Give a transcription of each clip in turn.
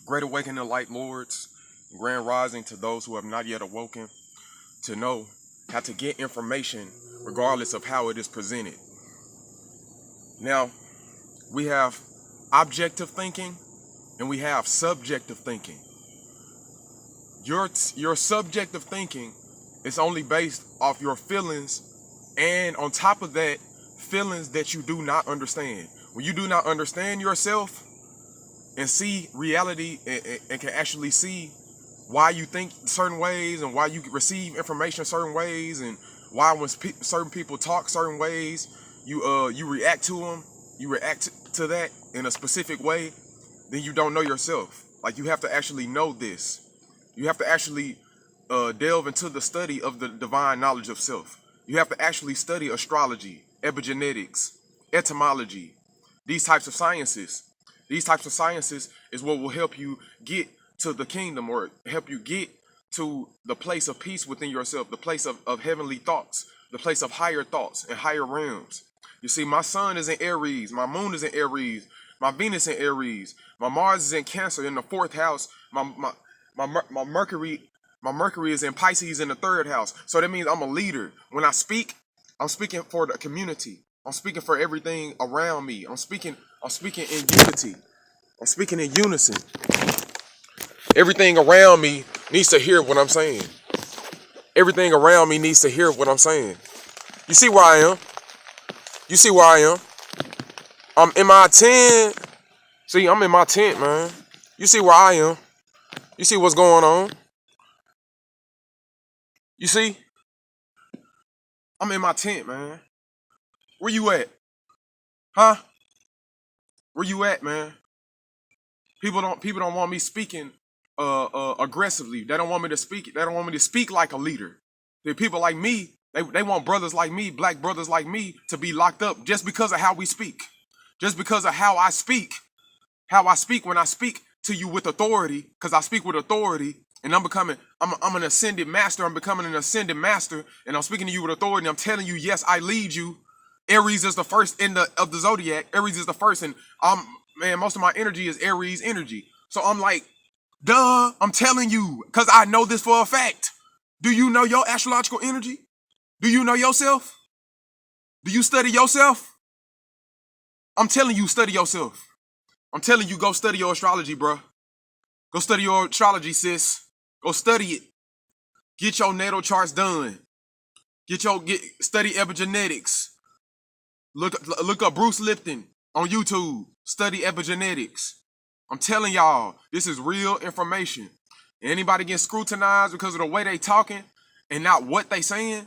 Great awakening, light lords, grand rising to those who have not yet awoken to know how to get information regardless of how it is presented. Now, we have objective thinking and we have subjective thinking. Your subjective thinking is only based off your feelings, and on top of that, feelings that you do not understand. When you do not understand yourself and see reality and can actually see why you think certain ways and why you receive information certain ways and why when certain people talk certain ways, you react to them, you react to that in a specific way, then you don't know yourself. Like, you have to actually know this. You have to actually delve into the study of the divine knowledge of self. You have to actually study astrology, epigenetics, etymology, these types of sciences. These types of sciences is what will help you get to the kingdom, or help you get to the place of peace within yourself, the place of heavenly thoughts, the place of higher thoughts and higher realms. You see, my sun is in Aries, my moon is in Aries, my Venus in Aries, my Mars is in Cancer in the 4th house, my Mercury is in Pisces in the 3rd house. So that means I'm a leader. When I speak, I'm speaking for the community. I'm speaking for everything around me. I'm speaking in unity. I'm speaking in unison. Everything around me needs to hear what I'm saying. Everything around me needs to hear what I'm saying. You see where I am? You see where I am? I'm in my tent. See, I'm in my tent, man. You see where I am? You see what's going on? You see? I'm in my tent, man. Where you at? Huh? Where you at, man? People don't want me speaking aggressively. They don't want me to speak. They don't want me to speak like a leader. The people like me, they want brothers like me, black brothers like me, to be locked up just because of how we speak. Just because of how I speak. How I speak when I speak to you with authority, because I speak with authority, and I'm an ascended master. I'm becoming an ascended master, and I'm speaking to you with authority. And I'm telling you, yes, I lead you. Aries is the first of the zodiac. Aries is the first, and most of my energy is Aries energy. So I'm like, duh, I'm telling you, because I know this for a fact. Do you know your astrological energy? Do you know yourself? Do you study yourself? I'm telling you, study yourself. I'm telling you, go study your astrology, bro. Go study your astrology, sis. Go study it. Get your natal charts done. Study epigenetics. Look up Bruce Lipton on YouTube. Study epigenetics. I'm telling y'all, this is real information. Anybody getting scrutinized because of the way they talking and not what they saying?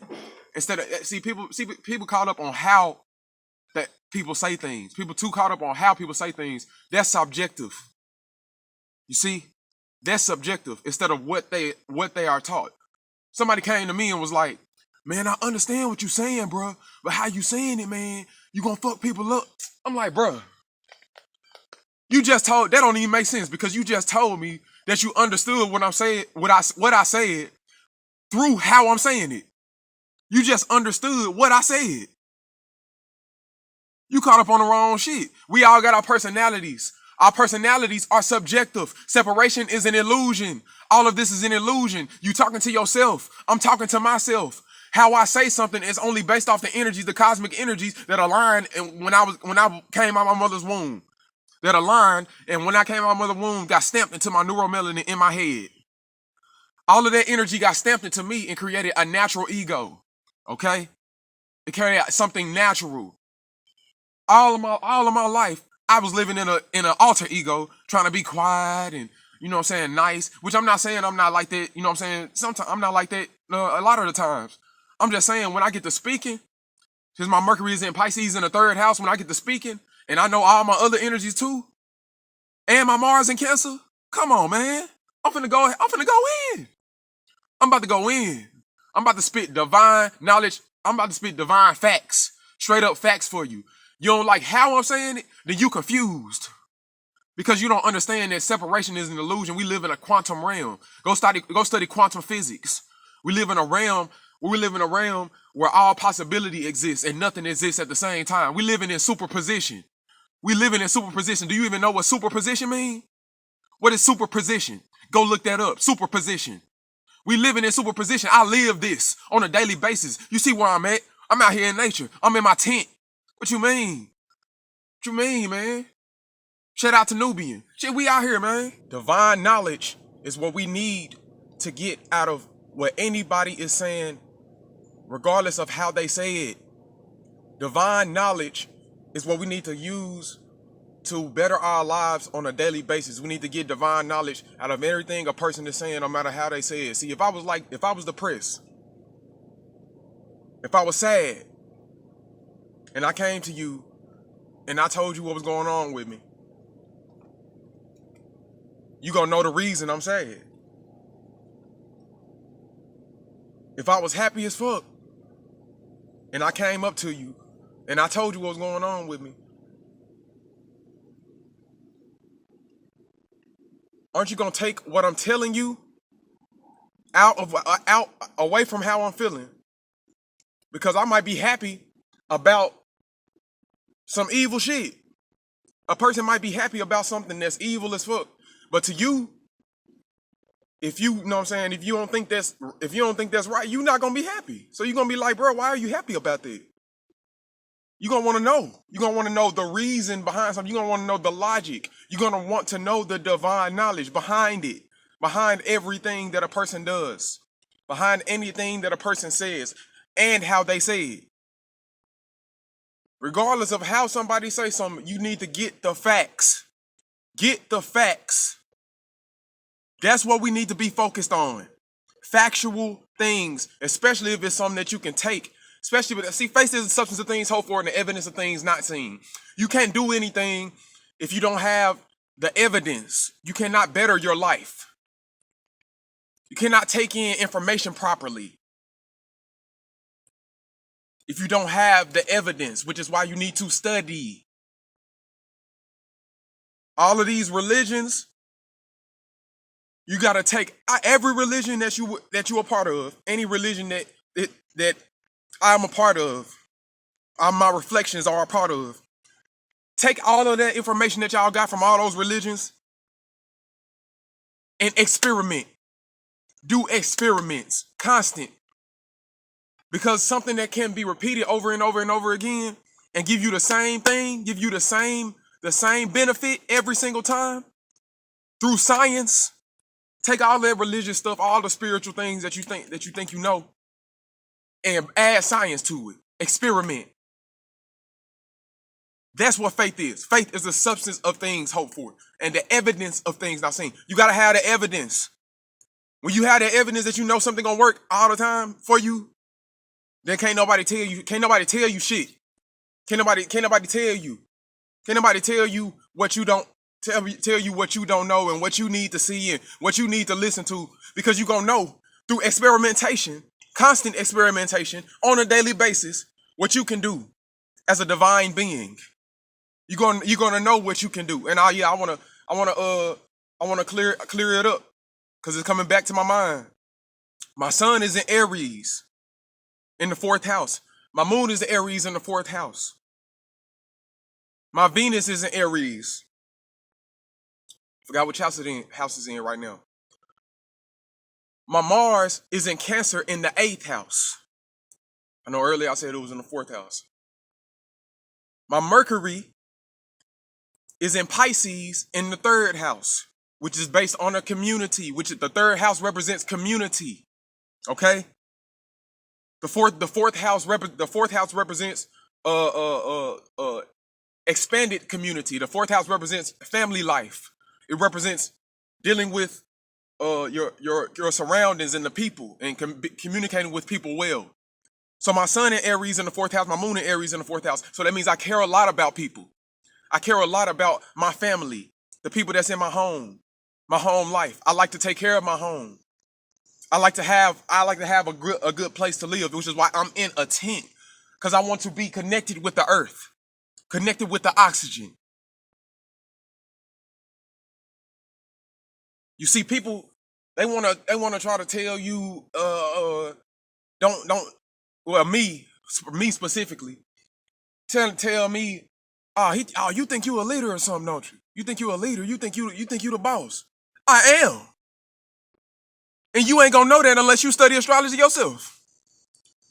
Instead of people caught up on how that people say things. People too caught up on how people say things. That's subjective. You see, that's subjective instead of what they are taught. Somebody came to me and was like, "Man, I understand what you saying, bro, but how you saying it, man? You gonna fuck people up?" I'm like, "Bro, you just told that don't even make sense, because you just told me that you understood what I'm saying, what I said through how I'm saying it. You just understood what I said. You caught up on the wrong shit. We all got our personalities. Our personalities are subjective. Separation is an illusion. All of this is an illusion. You talking to yourself. I'm talking to myself. How I say something is only based off the energies, the cosmic energies that aligned when I came out of my mother's womb. That aligned, and when I came out of my mother's womb, got stamped into my neuromelanin in my head. All of that energy got stamped into me and created a natural ego. Okay? It created something natural. All of my life, I was living in an alter ego, trying to be quiet and, you know what I'm saying, nice, which I'm not saying I'm not like that, you know what I'm saying? Sometimes I'm not like that a lot of the times. I'm just saying, when I get to speaking, since my Mercury is in Pisces in the 3rd house, when I get to speaking, and I know all my other energies too, and my Mars in Cancer, come on, man. I'm finna go in. I'm about to go in. I'm about to spit divine knowledge. I'm about to spit divine facts. Straight up facts for you. You don't like how I'm saying it, then you confused. Because you don't understand that separation is an illusion. We live in a quantum realm. Go study quantum physics. We live in a realm where all possibility exists and nothing exists at the same time. We living in superposition. Do you even know what superposition means? What is superposition? Go look that up. Superposition. We living in superposition. I live this on a daily basis. You see where I'm at? I'm out here in nature. I'm in my tent. What you mean? What you mean, man? Shout out to Nubian. Shit, we out here, man. Divine knowledge is what we need to get out of what anybody is saying, regardless of how they say it. Divine knowledge is what we need to use to better our lives on a daily basis. We need to get divine knowledge out of everything a person is saying, no matter how they say it. See, if I was depressed, if I was sad, and I came to you and I told you what was going on with me, you gonna know the reason I'm sad. If I was happy as fuck and I came up to you and I told you what was going on with me, aren't you gonna take what I'm telling you out away from how I'm feeling? Because I might be happy about some evil shit. A person might be happy about something that's evil as fuck. But to you, if you know what I'm saying, if you don't think that's right, you're not gonna be happy. So you're gonna be like, bro, why are you happy about that? You're gonna wanna know. You're gonna wanna know the reason behind something. You're gonna wanna know the logic. You're gonna want to know the divine knowledge behind it, behind everything that a person does, behind anything that a person says, and how they say it. Regardless of how somebody say something, you need to get the facts. Get the facts. That's what we need to be focused on. Factual things, especially if it's something that you can take. Especially with, see, faith is the substance of things hoped for and the evidence of things not seen. You can't do anything if you don't have the evidence. You cannot better your life. You cannot take in information properly if you don't have the evidence, which is why you need to study. All of these religions, you got to take every religion that you are part of, any religion that I'm a part of, my reflections are a part of. Take all of that information that y'all got from all those religions and experiment. Do experiments, constant. Because something that can be repeated over and over and over again and give you the same thing, give you the same benefit every single time through science. Take all that religious stuff, all the spiritual things that you think you know, and add science to it. Experiment. That's what faith is. Faith is the substance of things hoped for and the evidence of things not seen. You gotta have the evidence. When you have the evidence that you know something gonna work all the time for you, then can't nobody tell you shit. Can't nobody tell you. Can't nobody tell you what you don't tell you what you don't know and what you need to see and what you need to listen to, because you're gonna know through experimentation, constant experimentation on a daily basis, what you can do as a divine being. You're gonna know what you can do. And I wanna clear it up because it's coming back to my mind. My sun is in Aries in the 4th house. My moon is in Aries in the 4th house. My Venus is in Aries. Forgot which house is in right now. My Mars is in Cancer in the 8th house. I know earlier I said it was in the 4th house. My Mercury is in Pisces in the 3rd house, which is based on a community, which the 3rd house represents community. Okay? The fourth house represents expanded community. The 4th house represents family life. It represents dealing with your surroundings and the people and communicating with people well. So my sun in Aries in the 4th house, my moon in Aries in the 4th house. So that means I care a lot about people. I care a lot about my family, the people that's in my home life. I like to take care of my home. I like to have a good place to live, which is why I'm in a tent, because I want to be connected with the earth, connected with the oxygen. You see, people, they wanna try to tell you, me specifically, tell me, you think you a leader or something, don't you? You think you a leader. You think you the boss. I am. And you ain't gonna know that unless you study astrology yourself.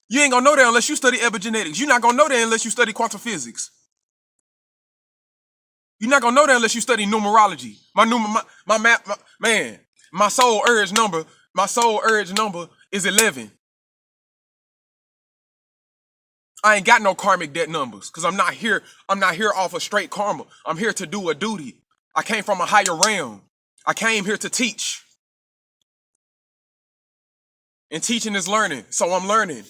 You ain't gonna know that unless you study epigenetics. You're not gonna know that unless you study quantum physics. You're not gonna know that unless you study numerology. My soul urge number is 11. I ain't got no karmic debt numbers because I'm not here off of straight karma. I'm here to do a duty. I came from a higher realm. I came here to teach. And teaching is learning. So I'm learning.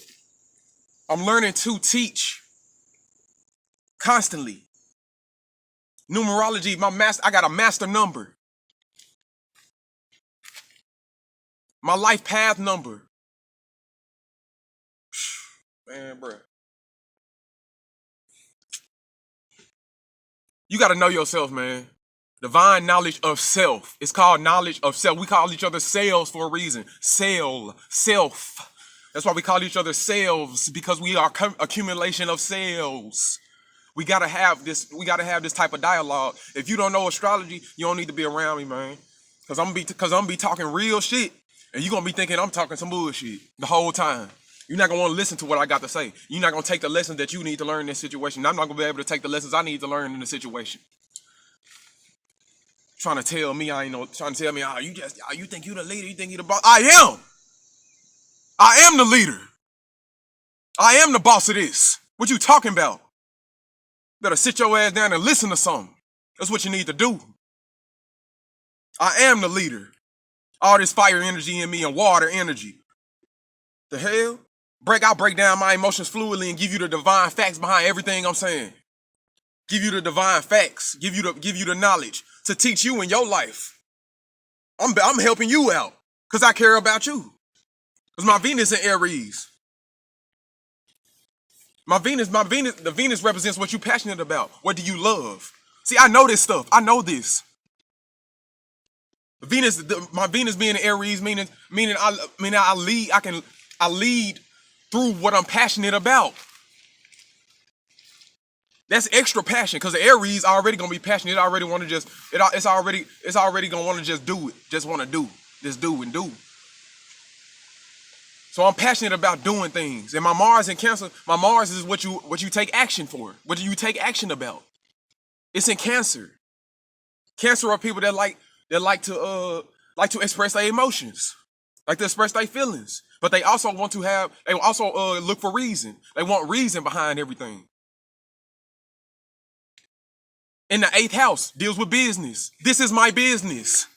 I'm learning to teach constantly. Numerology, I got a master number. My life path number. Man, bro. You got to know yourself, man. Divine knowledge of self. It's called knowledge of self. We call each other selves for a reason. Self. That's why we call each other selves, because we are accumulation of cells. We gotta have this type of dialogue. If you don't know astrology, you don't need to be around me, man. Cause I'm gonna be talking real shit, and you're gonna be thinking I'm talking some bullshit the whole time. You're not gonna want to listen to what I got to say. You're not gonna take the lessons that you need to learn in this situation. I'm not gonna be able to take the lessons I need to learn in the situation. Trying to tell me, oh, you think you the leader, you think you the boss. I am the leader. I am the boss of this. What you talking about? Better sit your ass down and listen to something. That's what you need to do. I am the leader. All this fire energy in me and water energy. The hell? I'll break down my emotions fluidly and give you the divine facts behind everything I'm saying. Give you the divine facts. Give you the knowledge to teach you in your life. I'm helping you out because I care about you. Because my Venus in Aries. The Venus represents what you're passionate about. What do you love? See, I know this stuff. I know this. My Venus being in Aries, meaning I lead through what I'm passionate about. That's extra passion because Aries already gonna be passionate. It already want to it's already gonna want to just do it. Just want to do. Just do and do. So I'm passionate about doing things. And my Mars in Cancer, my Mars is what you take action for. What do you take action about? It's in Cancer. Cancer are people that like to express their emotions, like to express their feelings. But they also look for reason. They want reason behind everything. In the 8th house deals with business. This is my business.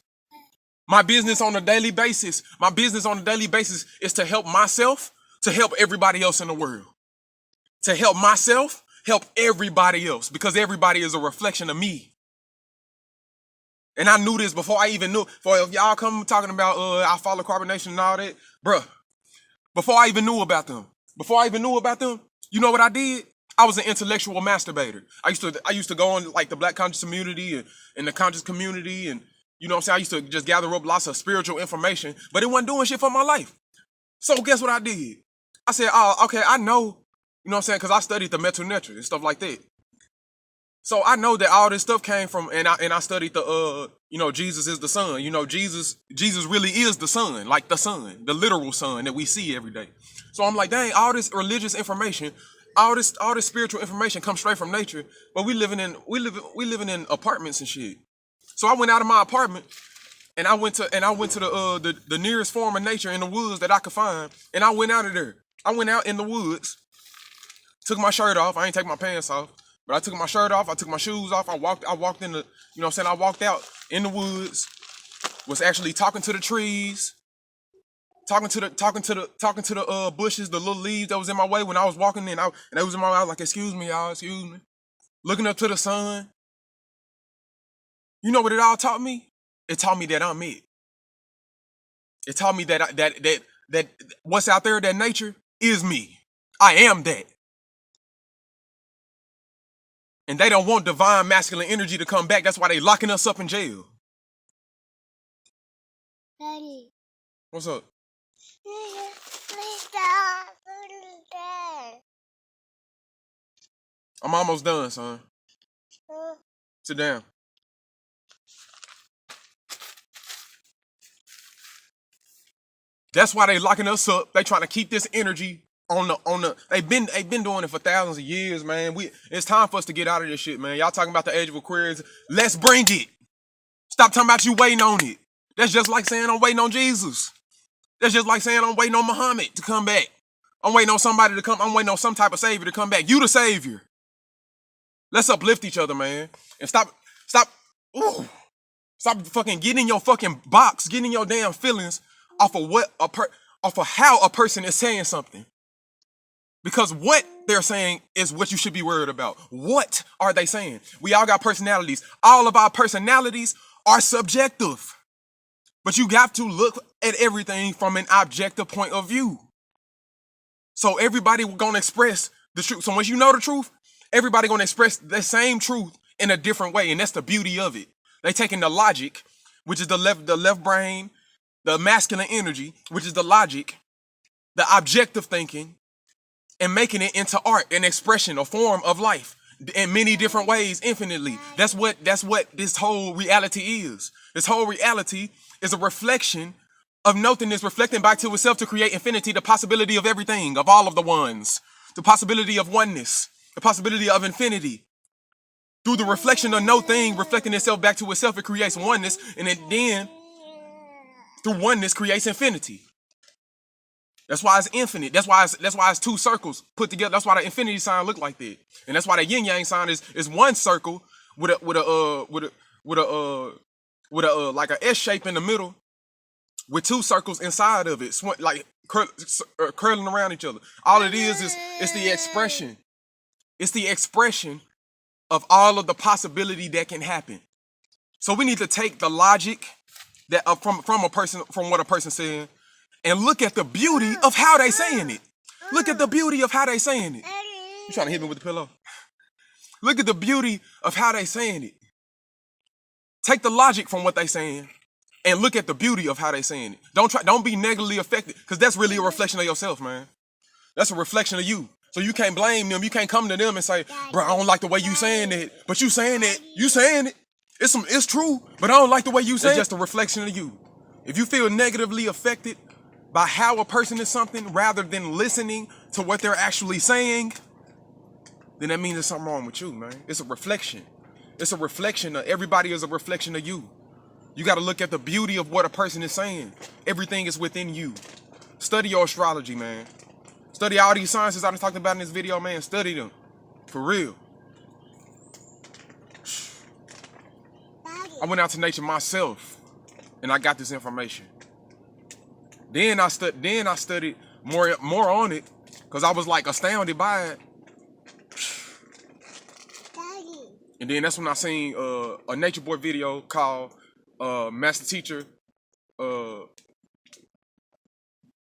My business on a daily basis. My business on a daily basis is to help myself, to help everybody else in the world. To help myself, help everybody else, because everybody is a reflection of me. And I knew this before I even knew. For if y'all come talking about I follow carbonation and all that, bruh. Before I even knew about them, you know what I did? I was an intellectual masturbator. I used to go on like the Black conscious community and the conscious community, and you know what I'm saying? I used to just gather up lots of spiritual information, but it wasn't doing shit for my life. So guess what I did? I said, oh, okay, I know, you know what I'm saying? Because I studied the Metu Neter and stuff like that. So I know that all this stuff came from, and I studied the Jesus is the sun. You know, Jesus really is the sun, like the sun, the literal sun that we see every day. So I'm like, dang, all this religious information, all this spiritual information comes straight from nature, but we living in apartments and shit. So I went out of my apartment and I went to the nearest form of nature in the woods that I could find, and I went out of there. I went out in the woods, took my shirt off. I ain't take my pants off. But I took my shirt off, I took my shoes off, I walked in the, you know what I'm saying, I walked out in the woods, was actually talking to the trees, talking to the bushes, the little leaves that was in my way when I was walking in, and they was in my way. I was like, excuse me, y'all, excuse me. Looking up to the sun. You know what it all taught me? It taught me that I'm it. It taught me that what's out there, that nature, is me. I am that. And they don't want divine masculine energy to come back. That's why they locking us up in jail. Daddy. What's up? I'm almost done, son. Sit down. That's why they locking us up. They trying to keep this energy on the. They've been doing it for thousands of years, man. It's time for us to get out of this shit, man. Y'all talking about the age of Aquarius? Let's bring it. Stop talking about you waiting on it. That's just like saying I'm waiting on Jesus. That's just like saying I'm waiting on Muhammad to come back. I'm waiting on somebody to come. I'm waiting on some type of savior to come back. You the savior. Let's uplift each other, man, and stop fucking getting in your fucking box, getting your damn feelings off of how a person is saying something. Because what they're saying is what you should be worried about. What are they saying? We all got personalities. All of our personalities are subjective. But you have to look at everything from an objective point of view. So everybody gonna express the truth. So once you know the truth, everybody gonna express the same truth in a different way. And that's the beauty of it. They taking the logic, which is the left brain, the masculine energy, which is the logic, the objective thinking, and making it into art, an expression, a form of life in many different ways, infinitely. That's what this whole reality is. This whole reality is a reflection of nothingness, reflecting back to itself to create infinity, the possibility of everything, of all of the ones, the possibility of oneness, the possibility of infinity. Through the reflection of no thing, reflecting itself back to itself, it creates oneness, and then through oneness creates infinity. That's why it's infinite. That's why it's two circles put together. That's why the infinity sign look like that, and that's why the yin yang sign is one circle with a like a S shape in the middle, with two circles inside of it, like curling around each other. All it is it's the expression. It's the expression of all of the possibility that can happen. So we need to take the logic that from a person, from what a person said, and look at the beauty of how they saying it. Look at the beauty of how they saying it. You trying to hit me with the pillow? Look at the beauty of how they saying it. Take the logic from what they saying and look at the beauty of how they saying it. Don't be negatively affected, because that's really a reflection of yourself, man. That's a reflection of you. So you can't blame them. You can't come to them and say, bro, I don't like the way you saying it. But you saying it. You saying it. It's true, but I don't like the way you say it. It's just a reflection of you. If you feel negatively affected by how a person is something rather than listening to what they're actually saying, then that means there's something wrong with you, man. It's a reflection. It's a reflection of everybody is a reflection of you. You got to look at the beauty of what a person is saying. Everything is within you. Study your astrology, man. Study all these sciences I done talked about in this video, man. Study them. For real. I went out to nature myself and I got this information. Then I studied more on it because I was like astounded by it. And then that's when I seen a Nature Boy video called Master Teacher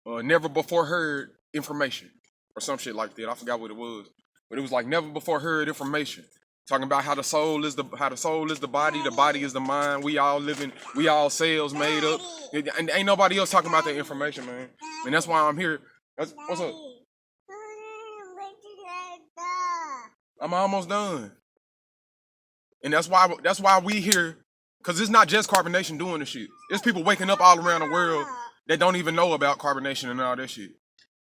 Never Before Heard Information or some shit like that. I forgot what it was, but it was like never before heard information, talking about how the soul is the body is the mind. We all cells made up, and ain't nobody else talking about that information, man. And that's why I'm here. What's up? I'm almost done. And that's why we here, because it's not just Carbonation doing this shit. There's people waking up all around the world that don't even know about carbonation and all that shit.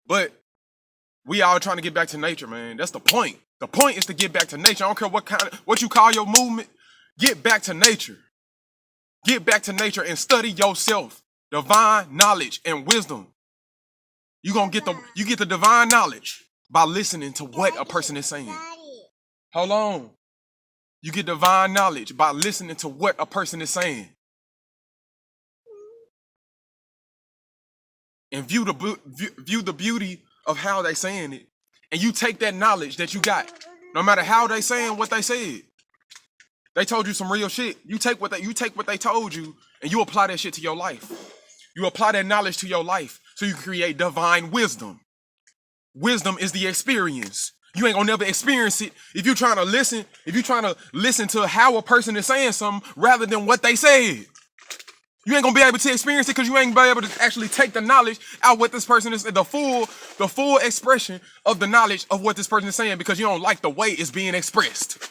But we all trying to get back to nature, man. That's the point. The point is to get back to nature. I don't care what you call your movement. Get back to nature. Get back to nature and study yourself. Divine knowledge and wisdom. You get the divine knowledge by listening to what a person is saying. Hold on. You get divine knowledge by listening to what a person is saying. And view the beauty of how they saying it. And you take that knowledge that you got, no matter how they saying what they said. They told you some real shit. You take what they told you and you apply that shit to your life. You apply that knowledge to your life so you create divine wisdom. Wisdom is the experience. You ain't gonna never experience it if you're trying to listen to how a person is saying something rather than what they said. You ain't gonna be able to experience it because you ain't gonna be able to actually take the knowledge out what this person is, the full expression of the knowledge of what this person is saying, because you don't like the way it's being expressed.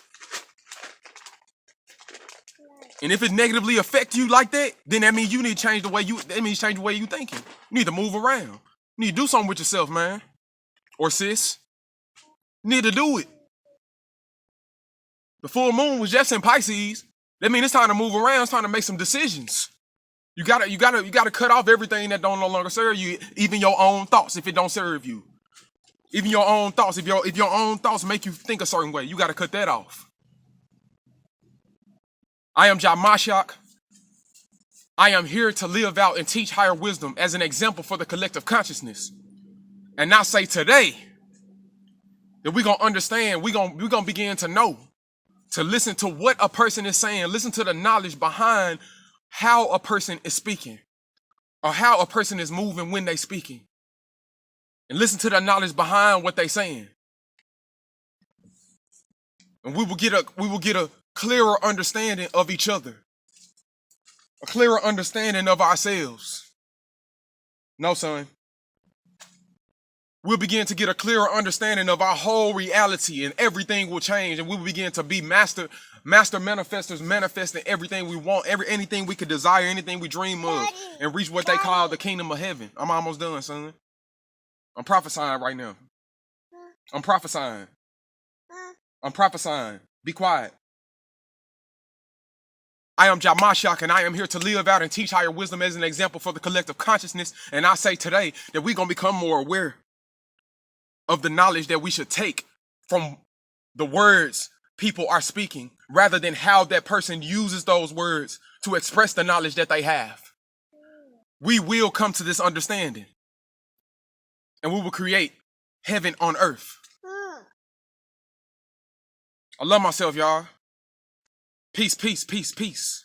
And if it negatively affect you like that, then that means you need to change the way you thinking. You need to move around. You need to do something with yourself, man. Or sis. You need to do it. The full moon was just in Pisces. That means it's time to move around. It's time to make some decisions. You gotta cut off everything that don't no longer serve you, even your own thoughts if it don't serve you. Even your own thoughts, if your own thoughts make you think a certain way, you gotta cut that off. I am Jah Mashiach. I am here to live out and teach higher wisdom as an example for the collective consciousness. And now say today that we're gonna understand, we're gonna begin to know, to listen to what a person is saying, listen to the knowledge behind how a person is speaking, or how a person is moving when they speaking. And listen to the knowledge behind what they saying. And we will get a clearer understanding of each other. A clearer understanding of ourselves. No, son. We'll begin to get a clearer understanding of our whole reality, and everything will change, and we will begin to be master manifestors, manifesting everything we want, anything we could desire, anything we dream of, and reach what they call the kingdom of heaven. I'm almost done, son. I'm prophesying right now. I'm prophesying. I'm prophesying. Be quiet. I am Jah Mashiach, and I am here to live out and teach higher wisdom as an example for the collective consciousness. And I say today that we're going to become more aware of the knowledge that we should take from the words people are speaking, rather than how that person uses those words to express the knowledge that they have. We will come to this understanding, and we will create heaven on earth. I love myself, y'all. Peace, peace, peace, peace.